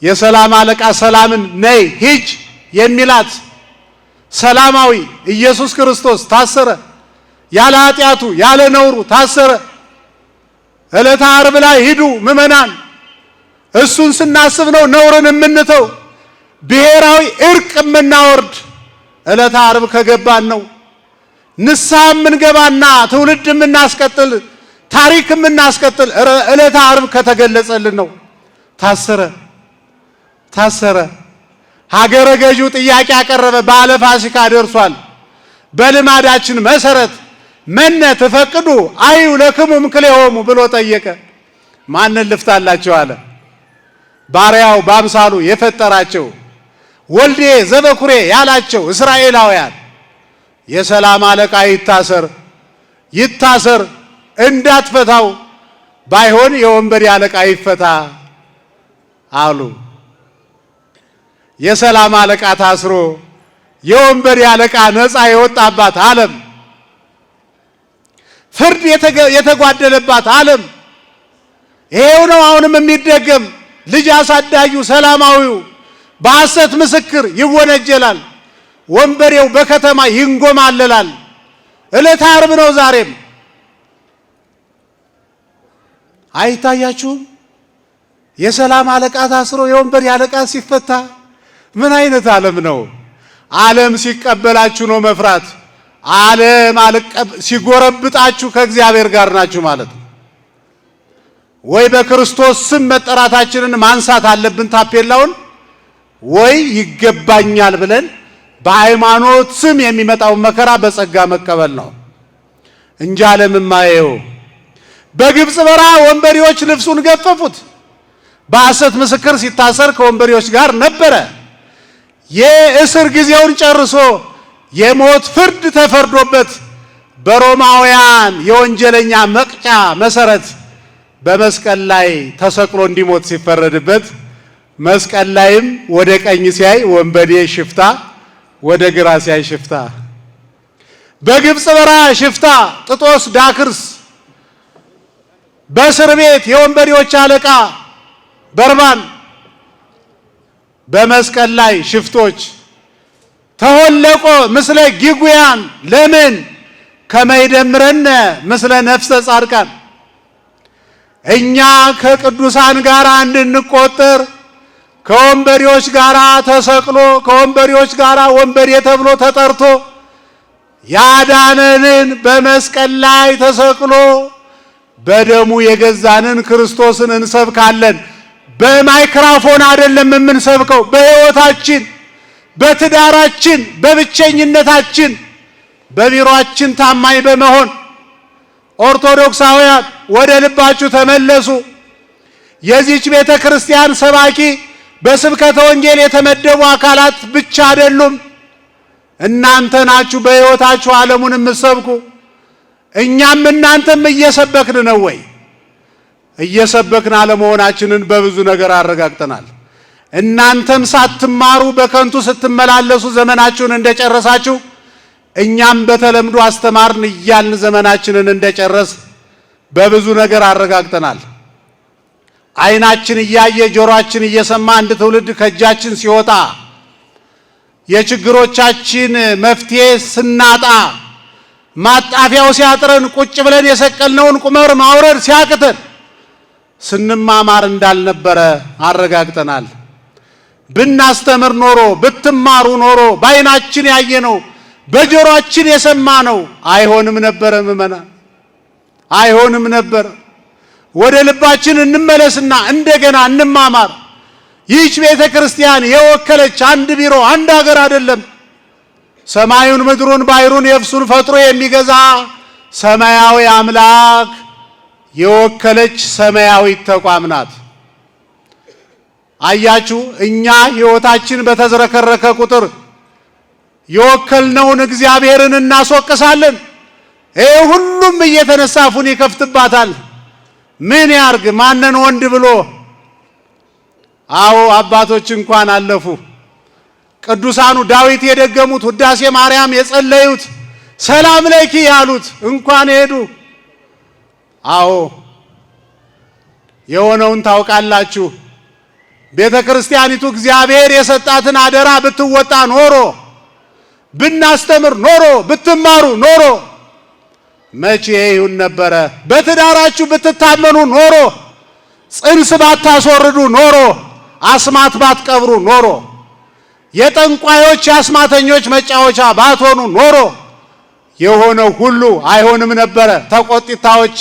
የሰላም አለቃ ሰላምን ነይ ሂጅ የሚላት ሰላማዊ ኢየሱስ ክርስቶስ ታሰረ። ያለ ኃጢአቱ ያለ ነውሩ ታሰረ። ዕለተ ዓርብ ላይ ሂዱ ምእመናን፣ እሱን ስናስብ ነው ነውርን የምንተው፣ ብሔራዊ እርቅ የምናወርድ ዕለተ ዓርብ ከገባን ነው። ንስሐ የምንገባና ትውልድ የምናስቀጥል ታሪክ የምናስቀጥል ዕለተ ዓርብ ከተገለጸልን ነው። ታሰረ። ሀገረ ገዢው ጥያቄ ያቀረበ በዓለ ፋሲካ ደርሷል። በልማዳችን መሰረት መነ ተፈቅዱ አዩ ለክሙ እምክሌሆሙ ብሎ ጠየቀ። ማንን ልፍታላቸው አለ። ባሪያው በአምሳሉ የፈጠራቸው ወልዴ ዘበኩሬ ያላቸው እስራኤላውያን የሰላም አለቃ ይታሰር እንዳትፈታው ባይሆን የወንበዴ አለቃ ይፈታ አሉ። የሰላም አለቃ ታስሮ የወንበዴ አለቃ ነፃ የወጣባት ዓለም፣ ፍርድ የተጓደለባት ዓለም ይሄው ነው። አሁንም የሚደገም ልጅ አሳዳጊው ሰላማዊው በሐሰት ምስክር ይወነጀላል። ወንበሬው በከተማ ይንጎማለላል። ዕለተ ዓርብ ነው ዛሬም። አይታያችሁም? የሰላም አለቃ ታስሮ የወንበዴ አለቃ ሲፈታ ምን አይነት ዓለም ነው? ዓለም ሲቀበላችሁ ነው መፍራት። ዓለም ሲጎረብጣችሁ ከእግዚአብሔር ጋር ናችሁ ማለት ነው። ወይ በክርስቶስ ስም መጠራታችንን ማንሳት አለብን ታፔላውን፣ ወይ ይገባኛል ብለን በሃይማኖት ስም የሚመጣውን መከራ በጸጋ መቀበል ነው እንጂ ዓለም ማየው። በግብፅ በረሃ ወንበዴዎች ልብሱን ገፈፉት። በሐሰት ምስክር ሲታሰር ከወንበዴዎች ጋር ነበረ። የእስር ጊዜውን ጨርሶ የሞት ፍርድ ተፈርዶበት በሮማውያን የወንጀለኛ መቅጫ መሰረት በመስቀል ላይ ተሰቅሎ እንዲሞት ሲፈረድበት መስቀል ላይም ወደ ቀኝ ሲያይ ወንበዴ ሽፍታ፣ ወደ ግራ ሲያይ ሽፍታ። በግብፅ በረሃ ሽፍታ ጥጦስ ዳክርስ፣ በእስር ቤት የወንበዴዎች አለቃ በርባን፣ በመስቀል ላይ ሽፍቶች ተወለቆ ምስለ ጊጉያን ለምን ከመይደምረነ ምስለ ነፍሰ ጻድቃን። እኛ ከቅዱሳን ጋር እንድንቆጠር ከወንበዴዎች ጋር ተሰቅሎ ከወንበዴዎች ጋር ወንበዴ ተብሎ ተጠርቶ ያዳነንን በመስቀል ላይ ተሰቅሎ በደሙ የገዛንን ክርስቶስን እንሰብካለን። በማይክራፎን አይደለም የምንሰብከው፣ በሕይወታችን፣ በትዳራችን፣ በብቸኝነታችን፣ በቢሮአችን ታማኝ በመሆን ኦርቶዶክሳውያን ወደ ልባችሁ ተመለሱ። የዚች ቤተ ክርስቲያን ሰባኪ በስብከተ ወንጌል የተመደቡ አካላት ብቻ አይደሉም። እናንተ ናችሁ በሕይወታችሁ ዓለሙን የምትሰብኩ። እኛም እናንተም እየሰበክን ነው ወይ? እየሰበክን አለመሆናችንን በብዙ ነገር አረጋግጠናል። እናንተም ሳትማሩ በከንቱ ስትመላለሱ ዘመናችሁን እንደጨረሳችሁ እኛም በተለምዶ አስተማርን እያልን ዘመናችንን እንደጨረስ በብዙ ነገር አረጋግጠናል። ዓይናችን እያየ ጆሮአችን እየሰማ አንድ ትውልድ ከእጃችን ሲወጣ የችግሮቻችን መፍትሄ ስናጣ ማጣፊያው ሲያጥረን ቁጭ ብለን የሰቀልነውን ቁመር ማውረድ ሲያቅተን ስንማማር እንዳልነበረ አረጋግጠናል። ብናስተምር ኖሮ ብትማሩ ኖሮ በዓይናችን ያየነው በጆሮአችን የሰማነው አይሆንም ነበር። ምእመናን አይሆንም ነበር። ወደ ልባችን እንመለስና እንደገና እንማማር። ይህች ቤተ ክርስቲያን የወከለች አንድ ቢሮ አንድ ሀገር አይደለም። ሰማዩን ምድሩን ባሕሩን የብሱን ፈጥሮ የሚገዛ ሰማያዊ አምላክ የወከለች ሰማያዊት ተቋም ናት። አያችሁ፣ እኛ ሕይወታችን በተዝረከረከ ቁጥር የወከልነውን እግዚአብሔርን እናስወቅሳለን። ሁሉም እየተነሳ አፉን ይከፍትባታል። ምን ያርግ? ማንን ወንድ ብሎ? አዎ አባቶች እንኳን አለፉ። ቅዱሳኑ ዳዊት የደገሙት ውዳሴ ማርያም የጸለዩት ሰላም ለኪ ያሉት እንኳን ሄዱ። አዎ የሆነውን ታውቃላችሁ። ቤተ ክርስቲያኒቱ እግዚአብሔር የሰጣትን አደራ ብትወጣ ኖሮ፣ ብናስተምር ኖሮ፣ ብትማሩ ኖሮ መቼ ይሁን ነበረ? በትዳራችሁ ብትታመኑ ኖሮ፣ ጽንስ ባታስወርዱ ኖሮ፣ አስማት ባትቀብሩ ኖሮ፣ የጠንቋዮች የአስማተኞች መጫወቻ ባትሆኑ ኖሮ የሆነው ሁሉ አይሆንም ነበረ። ተቆጥታዎች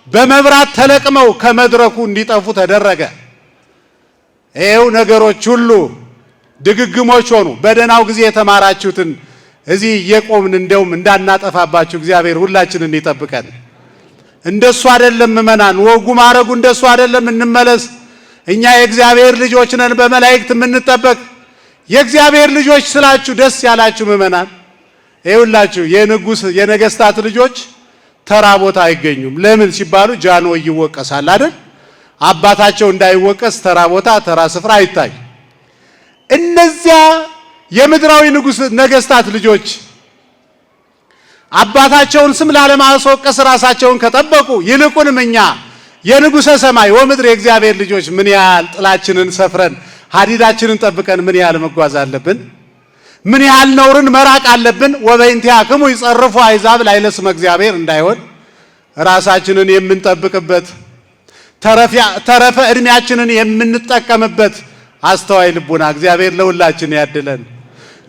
በመብራት ተለቅመው ከመድረኩ እንዲጠፉ ተደረገ። ይሄው ነገሮች ሁሉ ድግግሞች ሆኑ። በደናው ጊዜ የተማራችሁትን እዚህ እየቆምን እንደውም እንዳናጠፋባችሁ እግዚአብሔር ሁላችንን ይጠብቀን። እንደሱ አይደለም ምእመናን፣ ወጉ ማረጉ እንደሱ አይደለም። እንመለስ። እኛ የእግዚአብሔር ልጆች ነን፣ በመላእክት የምንጠበቅ የእግዚአብሔር ልጆች ስላችሁ ደስ ያላችሁ ምእመናን፣ ይኸውላችሁ የንጉስ የነገስታት ልጆች ተራ ቦታ አይገኙም። ለምን ሲባሉ ጃንሆይ ይወቀሳል አይደል? አባታቸው እንዳይወቀስ ተራ ቦታ ተራ ስፍራ አይታይ። እነዚያ የምድራዊ ንጉስ ነገስታት ልጆች አባታቸውን ስም ላለማስወቀስ ራሳቸውን ከጠበቁ፣ ይልቁንም እኛ የንጉሰ ሰማይ ወምድር የእግዚአብሔር ልጆች ምን ያህል ጥላችንን ሰፍረን ሀዲዳችንን ጠብቀን ምን ያህል መጓዝ አለብን? ምን ያህል ነውርን መራቅ አለብን? ወበእንቲአክሙ ይጸርፉ አሕዛብ ላዕለ ስመ እግዚአብሔር እንዳይሆን ራሳችንን የምንጠብቅበት ተረፈ ዕድሜያችንን የምንጠቀምበት አስተዋይ ልቡና እግዚአብሔር ለሁላችን ያድለን።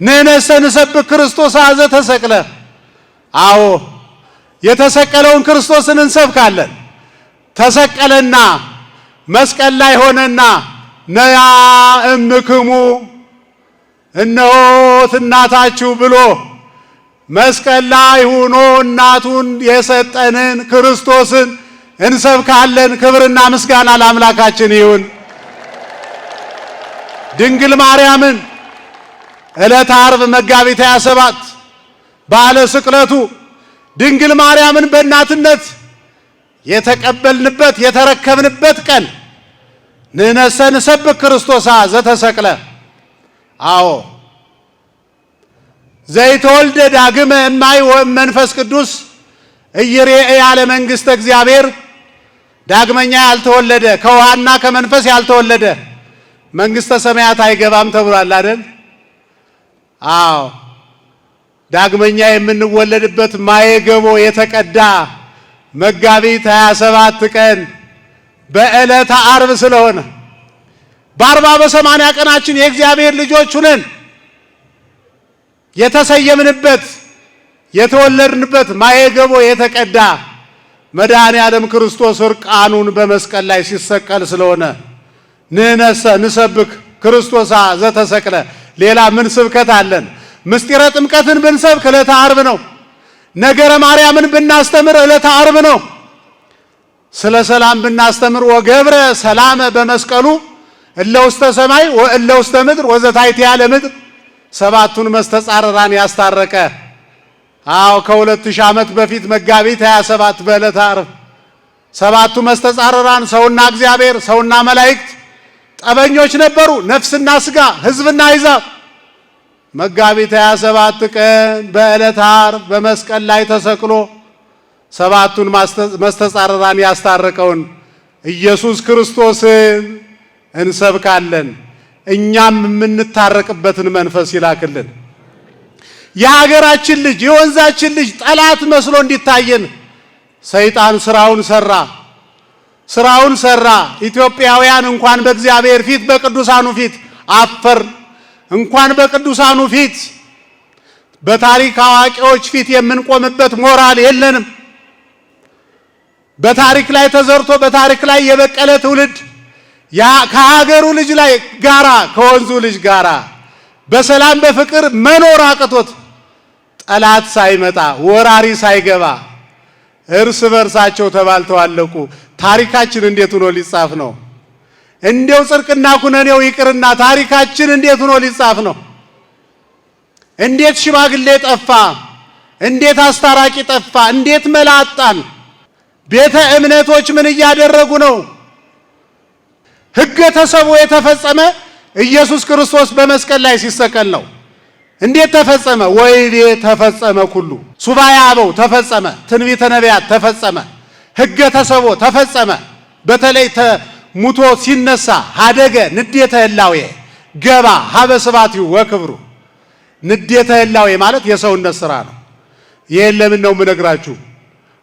ንሕነሰ ንሰብክ ክርስቶስ አዘ ተሰቅለ። አዎ የተሰቀለውን ክርስቶስን እንሰብካለን። ተሰቀለና መስቀል ላይ ሆነና ነያ እምክሙ እነሆት እናታችሁ ብሎ መስቀል ላይ ሆኖ እናቱን የሰጠንን ክርስቶስን እንሰብካለን። ክብርና ምስጋና ለአምላካችን ይሁን። ድንግል ማርያምን ዕለተ ዓርብ መጋቢት 27 በዓለ ስቅለቱ ድንግል ማርያምን በእናትነት የተቀበልንበት የተረከብንበት ቀን ንሕነሰ ንሰብክ ክርስቶስ ዘተሰቅለ። አዎ ዘይተወልደ ዳግመ እማይ ወመንፈስ ቅዱስ ኢይሬእያ ለመንግሥተ እግዚአብሔር። ዳግመኛ ያልተወለደ ከውሃና ከመንፈስ ያልተወለደ መንግሥተ ሰማያት አይገባም ተብሏል አይደል? አዎ ዳግመኛ የምንወለድበት ማየገቦ የተቀዳ መጋቢት 27 ቀን በዕለተ ዓርብ ስለሆነ በ40 በ80 ቀናችን የእግዚአብሔር ልጆች ሁነን የተሰየምንበት የተወለድንበት ማየገቦ የተቀዳ መድኃኔ ዓለም ክርስቶስ እርቃኑን በመስቀል ላይ ሲሰቀል ስለሆነ ንሕነሰ ንሰብክ ክርስቶስ ዘተሰቅለ። ሌላ ምን ስብከት አለን? ምስጢረ ጥምቀትን ብንሰብክ ዕለተ ዓርብ ነው። ነገረ ማርያምን ብናስተምር ዕለተ ዓርብ ነው። ስለ ሰላም ብናስተምር ወገብረ ሰላመ በመስቀሉ እለ ውስተ ሰማይ ወእለ ውስተ ምድር ወዘታሕቲሃ ለምድር፣ ሰባቱን መስተጻርራን ያስታረቀ። አዎ ከ2000 ዓመት በፊት መጋቢት 27 በዕለተ ዓርብ ሰባቱ መስተጻርራን ሰውና እግዚአብሔር ሰውና መላእክት ጠበኞች ነበሩ፣ ነፍስና ስጋ ሕዝብና አሕዛብ። መጋቢት 27 ቀን በዕለተ ዓርብ በመስቀል ላይ ተሰቅሎ ሰባቱን መስተጻርራን ያስታረቀውን ኢየሱስ ክርስቶስን እንሰብካለን። እኛም የምንታረቅበትን መንፈስ ይላክልን። የሀገራችን ልጅ የወንዛችን ልጅ ጠላት መስሎ እንዲታየን ሰይጣን ስራውን ሰራ። ኢትዮጵያውያን እንኳን በእግዚአብሔር ፊት በቅዱሳኑ ፊት አፈር። እንኳን በቅዱሳኑ ፊት በታሪክ አዋቂዎች ፊት የምንቆምበት ሞራል የለንም። በታሪክ ላይ ተዘርቶ በታሪክ ላይ የበቀለ ትውልድ ከሀገሩ ልጅ ላይ ጋራ ከወንዙ ልጅ ጋራ በሰላም በፍቅር መኖር አቅቶት ጠላት ሳይመጣ ወራሪ ሳይገባ እርስ በርሳቸው ተባልተው አለቁ። ታሪካችን እንዴት ሆኖ ሊጻፍ ነው? እንዴው ጽድቅና ኩነኔው ይቅርና ታሪካችን እንዴት ሆኖ ሊጻፍ ነው? እንዴት ሽማግሌ ጠፋ? እንዴት አስታራቂ ጠፋ? እንዴት መላጣን? ቤተ እምነቶች ምን እያደረጉ ነው? ሕገ ተሰብኦ የተፈጸመ ኢየሱስ ክርስቶስ በመስቀል ላይ ሲሰቀል ነው። እንዴት ተፈጸመ? ወይቤ ተፈጸመ ኩሉ ሱባኤ አበው ተፈጸመ፣ ትንቢተ ነቢያት ተፈጸመ፣ ሕገ ተሰቦ ተፈጸመ። በተለይ ሙቶ ሲነሳ ሀደገ ንዴተ ህላዌ ገባ ሀበ ስብሐቲሁ ወክብሩ። ንዴተ ህላዌ ማለት የሰውነት ስራ ነው። ይሄን ለምን ነው የምነግራችሁ?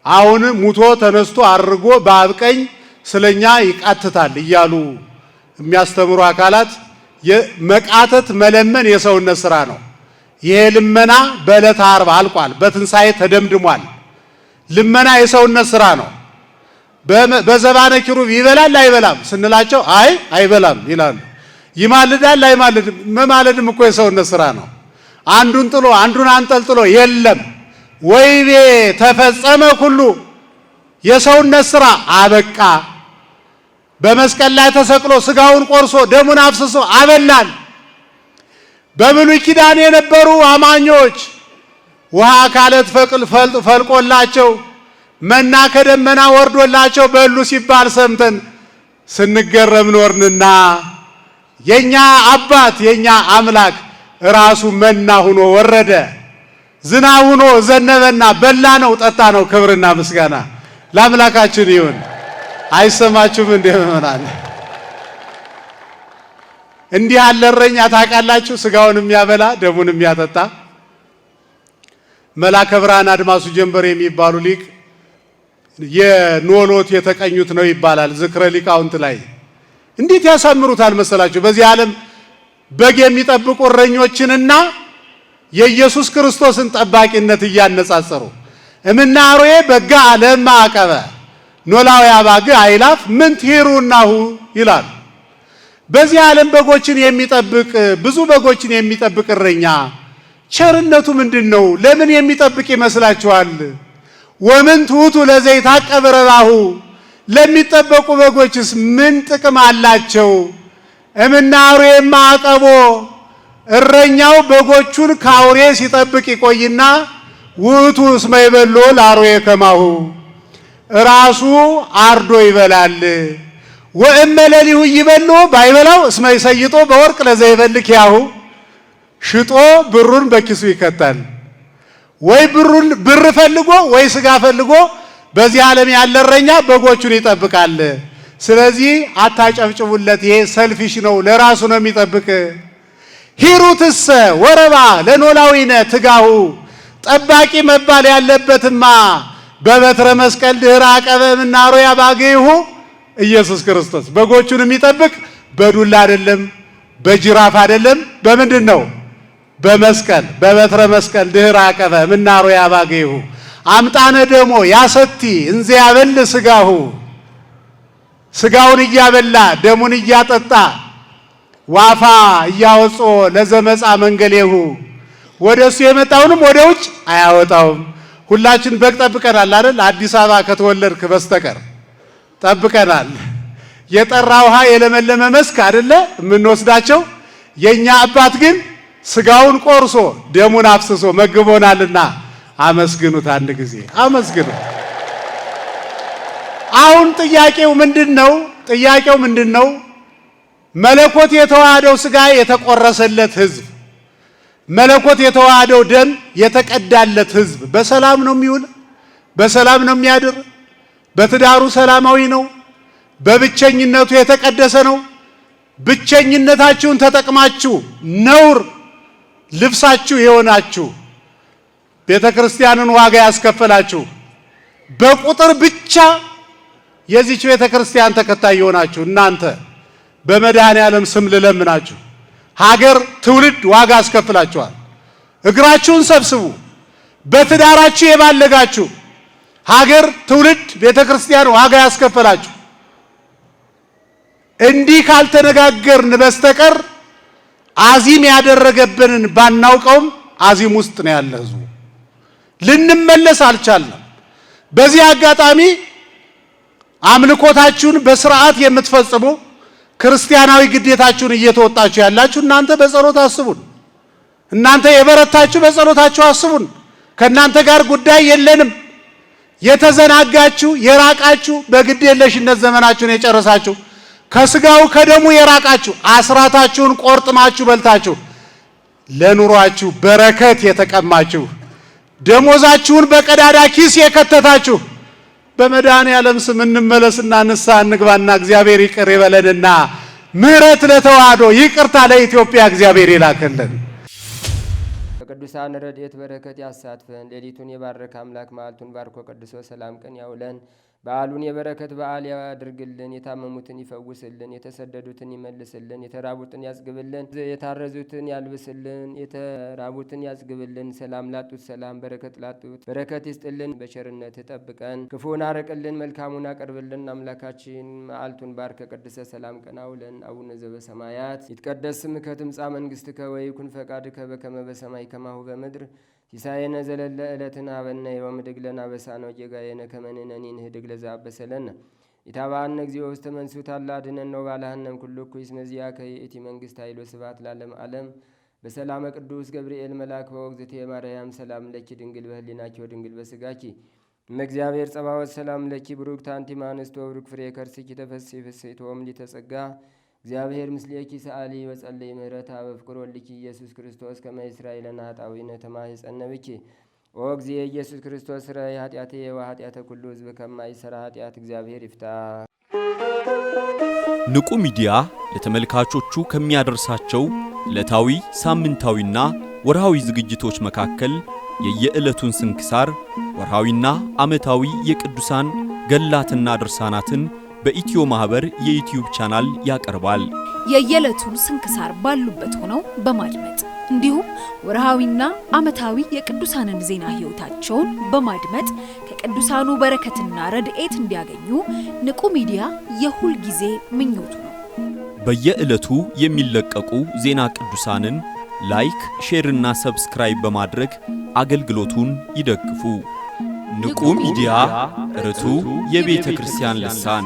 አሁን ሙቶ ተነስቶ አርጎ በአብ ቀኝ ስለኛ ይቃትታል እያሉ የሚያስተምሩ አካላት መቃተት መለመን የሰውነት ስራ ነው። ይሄ ልመና በዕለተ ዓርብ አልቋል፣ በትንሣኤ ተደምድሟል። ልመና የሰውነት ስራ ነው። በዘባነ ኪሩብ ይበላል አይበላም ስንላቸው አይ አይበላም ይላሉ። ይማልዳል አይማልድም። መማለድም እኮ የሰውነት ስራ ነው። አንዱን ጥሎ አንዱን አንጠልጥሎ የለም። ወይቤ ተፈጸመ ሁሉ የሰውነት ስራ አበቃ። በመስቀል ላይ ተሰቅሎ ስጋውን ቆርሶ ደሙን አፍስሶ አበላን። በብሉይ ኪዳን የነበሩ አማኞች ውሃ ካለት ፈልቆላቸው መና ከደመና ወርዶላቸው በሉ ሲባል ሰምተን ስንገረም ኖርንና የኛ አባት የኛ አምላክ ራሱ መና ሆኖ ወረደ፣ ዝናብ ሆኖ ዘነበና በላ ነው ጠጣ ነው። ክብርና ምስጋና ለአምላካችን ይሁን። አይሰማችሁም? እንደምናል እንዲህ ያለ እረኛ ታውቃላችሁ? ስጋውን የሚያበላ ደሙን የሚያጠጣ መላከ ብርሃን አድማሱ ጀንበር የሚባሉ ሊቅ የኖሎት የተቀኙት ነው ይባላል። ዝክረ ሊቃውንት ላይ እንዴት ያሳምሩታል መሰላችሁ? በዚህ ዓለም በግ የሚጠብቁ እረኞችንና የኢየሱስ ክርስቶስን ጠባቂነት እያነጻጸሩ እምናሮዬ በጋ ዓለም አቀበ ኖላዊ አባግ አይላፍ ምን ትሂሩናሁ ይላል። በዚህ ዓለም በጎችን የሚጠብቅ ብዙ በጎችን የሚጠብቅ እረኛ ቸርነቱ ምንድነው? ለምን የሚጠብቅ ይመስላችኋል? ወምን ትውቱ ለዘይታቀብ ረባሁ ለሚጠበቁ በጎችስ ምን ጥቅም አላቸው? እምናሮዬ ማዕቀቦ እረኛው በጎቹን ካውሬ ሲጠብቅ ይቆይና ውእቱ እስመ ይበሎ ለአርዌ ከማሁ ራሱ አርዶ ይበላል። ወእመለሊሁ ይበሎ ባይበላው እስመ ይሰይጦ በወርቅ ለዘይበልክ ያሁ ሽጦ ብሩን በኪሱ ይከታል። ወይ ብር ፈልጎ ወይ ስጋ ፈልጎ በዚህ ዓለም ያለ እረኛ በጎቹን ይጠብቃል። ስለዚህ አታጨብጭቡለት፣ ይሄ ሰልፊሽ ነው፣ ለራሱ ነው የሚጠብቅ። ሂሩትሰ ወረባ ለኖላዊነ ትጋሁ ጠባቂ መባል ያለበትማ በበትረ መስቀል ድህረ አቀበ እምናሮዬ አባግሁ ኢየሱስ ክርስቶስ በጎቹን የሚጠብቅ በዱላ አይደለም፣ በጅራፍ አይደለም፣ በምንድን ነው? በመስቀል በበትረ መስቀል ድህረ አቀበ እምናሮዬ አባግሁ አምጣነ ደሞ ያሰቲ እንዘ ያበል ስጋሁ ስጋውን እያበላ ደሙን እያጠጣ ዋፋ እያወጾ ለዘመጻ መንገሌሁ ወደሱ የመጣውንም ወደ ውጭ አያወጣውም። ሁላችን በግ ጠብቀናል አይደል? አዲስ አበባ ከተወለድክ በስተቀር ጠብቀናል። የጠራ ውሃ የለመለመ መስክ አይደለ የምንወስዳቸው። የኛ አባት ግን ስጋውን ቆርሶ ደሙን አፍስሶ መግቦናልና አመስግኑት። አንድ ጊዜ አመስግኑት። አሁን ጥያቄው ምንድነው? ጥያቄው ምንድነው? መለኮት የተዋሃደው ስጋ የተቆረሰለት ህዝብ፣ መለኮት የተዋሃደው ደም የተቀዳለት ህዝብ በሰላም ነው የሚውል? በሰላም ነው የሚያድር? በትዳሩ ሰላማዊ ነው? በብቸኝነቱ የተቀደሰ ነው? ብቸኝነታችሁን ተጠቅማችሁ ነውር ልብሳችሁ የሆናችሁ ቤተ ክርስቲያንን ዋጋ ያስከፈላችሁ በቁጥር ብቻ የዚች ቤተ ክርስቲያን ተከታይ የሆናችሁ እናንተ በመድኃኔ ዓለም ስም ልለምናችሁ፣ ሀገር ትውልድ ዋጋ አስከፍላችኋል። እግራችሁን ሰብስቡ። በትዳራችሁ የባለጋችሁ ሀገር ትውልድ ቤተ ክርስቲያን ዋጋ ያስከፈላችሁ፣ እንዲህ ካልተነጋገርን በስተቀር አዚም ያደረገብንን ባናውቀውም አዚም ውስጥ ነው ያለ ህዝቡ። ልንመለስ አልቻልንም። በዚህ አጋጣሚ አምልኮታችሁን በስርዓት የምትፈጽሙ ክርስቲያናዊ ግዴታችሁን እየተወጣችሁ ያላችሁ እናንተ በጸሎት አስቡን። እናንተ የበረታችሁ በጸሎታችሁ አስቡን። ከእናንተ ጋር ጉዳይ የለንም። የተዘናጋችሁ የራቃችሁ በግድ የለሽነት ዘመናችሁን የጨረሳችሁ ከስጋው ከደሙ የራቃችሁ አስራታችሁን ቆርጥማችሁ በልታችሁ ለኑሯችሁ በረከት የተቀማችሁ ደሞዛችሁን በቀዳዳ ኪስ የከተታችሁ በመድኃኔዓለም ስም እንመለስና ንስሐ እንግባና እግዚአብሔር ይቅር ይበለንና ምህረት ለተዋህዶ ይቅርታ ለኢትዮጵያ እግዚአብሔር ይላክልን። በቅዱሳን ረድኤት በረከት ያሳትፈን። ሌሊቱን የባረከ አምላክ መዓልቱን ባርኮ ቀድሶ ሰላም ቀን ያውለን። በዓሉን የበረከት በዓል ያድርግልን። የታመሙትን ይፈውስልን፣ የተሰደዱትን ይመልስልን፣ የተራቡትን ያጽግብልን፣ የታረዙትን ያልብስልን፣ የተራቡትን ያጽግብልን። ሰላም ላጡት ሰላም፣ በረከት ላጡት በረከት ይስጥልን። በቸርነት ጠብቀን፣ ክፉን አርቅልን፣ መልካሙን አቅርብልን። አምላካችን መዓልቱን ባርከ ቀድሰ ሰላም ቀን አውለን። አቡነ ዘበሰማያት ይትቀደስ ስምከ ትምጻእ መንግሥትከ ወይኩን ፈቃድከ በከመ በሰማይ ከማሁ በምድር ሲሳየነ ዘለለ ዕለትነ ሀበነ ዮም ወኅድግ ለነ አበሳነ ወጌጋየነ ከመ ንሕነኒ ንኅድግ ለዘአበሰለነ ኢታብአነ እግዚኦ ውስተ መንሱት አላ አድኅነነ ወባልሐነ ኩሉ እኩይ እስመ ዚአከ ይእቲ መንግሥት ኃይል ወስብሐት ለዓለመ ዓለም። በሰላመ ቅዱስ ገብርኤል መልአክ በወግዝእትየ ማርያም ሰላም ለኪ ድንግል በህሊናኪ ወድንግል በሥጋኪ እመእግዚአብሔር ጸባኦት ሰላም ለኪ ብሩክት አንቲ እምአንስት ወብሩክ ፍሬ ከርሥኪ ተፈሥሒ ፍሥሕት ወምልዕተ ጸጋ እግዚአብሔር ምስሌኪ ሰአሊ ወጸለይ ምህረታ በፍቅር ወልኪ ኢየሱስ ክርስቶስ ከመ ይሥራይ ለነ ኃጣውኢነ ተማኅፀነ ብኪ ኦ እግዚእ ኢየሱስ ክርስቶስ ስረይ ኃጢአትየ ወኃጢአተ ኩሉ ሕዝብ ከማይሠራ ኃጢአት እግዚአብሔር ይፍታ። ንቁ ሚዲያ ለተመልካቾቹ ከሚያደርሳቸው ዕለታዊ ሳምንታዊና ወርሃዊ ዝግጅቶች መካከል የየዕለቱን ስንክሳር ወርሃዊና ዓመታዊ የቅዱሳን ገላትና ድርሳናትን በኢትዮ ማህበር የዩቲዩብ ቻናል ያቀርባል። የየዕለቱን ስንክሳር ባሉበት ሆነው በማድመጥ እንዲሁም ወርሃዊና ዓመታዊ የቅዱሳንን ዜና ሕይወታቸውን በማድመጥ ከቅዱሳኑ በረከትና ረድኤት እንዲያገኙ ንቁ ሚዲያ የሁል ጊዜ ምኞቱ ነው። በየዕለቱ የሚለቀቁ ዜና ቅዱሳንን ላይክ፣ ሼር እና ሰብስክራይብ በማድረግ አገልግሎቱን ይደግፉ። ንቁ ሚዲያ ርቱ የቤተ ክርስቲያን ልሳን